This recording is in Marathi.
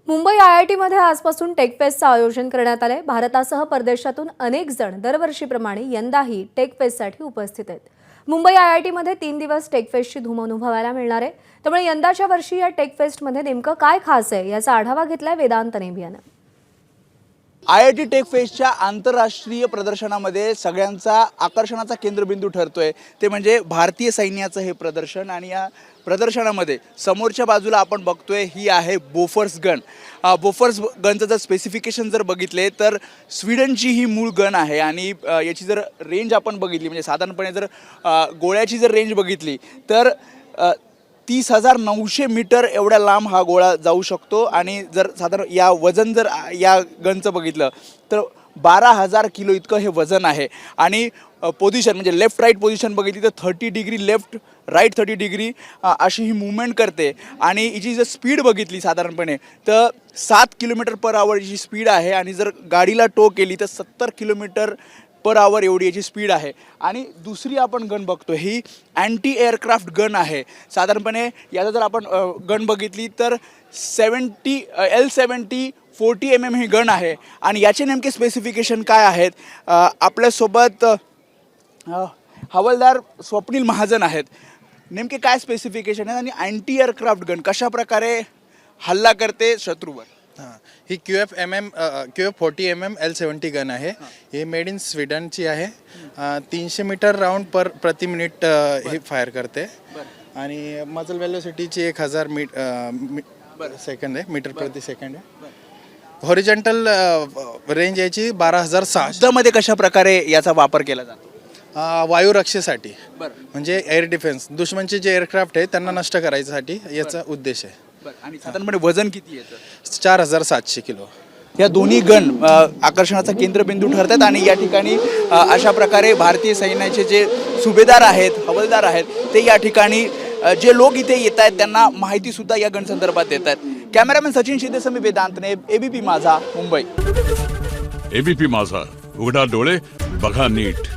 मुंबई आयआयटीमध्ये आजपासून टेक फेस्टचं आयोजन करण्यात आलंय। भारतासह परदेशातून अनेक जण दरवर्षीप्रमाणे यंदाही टेक फेस्टसाठी उपस्थित आहेत। मुंबई आयआयटीमध्ये 3 दिवस टेक फेस्टची धूम अनुभवायला मिळणार आहे। त्यामुळे यंदाच्या वर्षी या टेक फेस्टमध्ये नेमकं काय खास आहे याचा आढावा घेतलाय वेदांत नेबियानं। आयआयटी टेक फेस्टच्या आंतरराष्ट्रीय प्रदर्शनामध्ये सगळ्यांचा आकर्षणाचा केंद्रबिंदू ठरतोय ते म्हणजे भारतीय सैन्याचं हे प्रदर्शन। आणि या प्रदर्शनामध्ये समोरच्या बाजूला आपण बघतोय ही आहे बोफर्स गन। बोफर्स गनचं जर स्पेसिफिकेशन जर बघितले तर स्वीडनची ही मूळ गन आहे आणि याची जर रेंज आपण बघितली म्हणजे साधारणपणे जर गोळ्याची जर रेंज बघितली तर 30,900 मीटर एवढ्या लांब हा गोळा जाऊ शकतो। आणि जर साधारण या वजन जर या गनचं बघितलं तर 12,000 किलो इतकं हे वजन आहे। आणि पोझिशन म्हणजे लेफ्ट राईट पोझिशन बघितली तर 30 डिग्री लेफ्ट राईट 30 डिग्री अशी ही मूवमेंट करते। आणि हिची जर स्पीड बघितली साधारणपणे तर 7 किलोमीटर पर आवर ही स्पीड आहे। आणि जर गाडीला टो केली तर 70 किलोमीटर पर आवर एवढी याची स्पीड आहे। आणि दुसरी आपण गन बघतो ही अँटी एअरक्राफ्ट गन आहे। साधारणपणे याचा जर आपण गन बघितली तर L70 40 mm ही गन आहे। आणि याचे नेमके स्पेसिफिकेशन काय आहेत आपल्यासोबत हवालदार स्वप्नील महाजन आहेत। नेमके काय स्पेसिफिकेशन आहेत आणि अँटी एअरक्राफ्ट गन कशा प्रकारे हल्ला करते शत्रूवर? ही QF40 mm L70 गन आहे। हे मेड इन स्वीडनची आहे। 300 मीटर राऊंड प्रति मिनिट हे फायर करते। आणि मजल वेलोसिटीची 1000 सेकंद आहे मीटर प्रति सेकंड आहे। हॉरिझॉन्टल रेंज याची 12,600। युद्धामध्ये कशा प्रकारे याचा वापर केला जातो? वायू रक्षेसाठी म्हणजे एअर डिफेन्स, दुश्मनचे जे एअरक्राफ्ट आहे त्यांना नष्ट करायसाठी याचा उद्देश आहे। आणि साधारणपणे वजन किती येतं? 4,700 किलो। या दोन्ही गन आकर्षणाचा केंद्रबिंदू ठरतात। आणि या ठिकाणी अशा प्रकारे भारतीय सैन्याचे जे सुभेदार आहेत हवालदार आहेत ते या ठिकाणी जे लोक इथे येत आहेत त्यांना माहिती सुद्धा या गन संदर्भात देत आहेत। कॅमेरामॅन सचिन शिंदे समी वेदांतने एबीपी माझा मुंबई। एबीपी माझा, उघडा डोळे बघा नीट।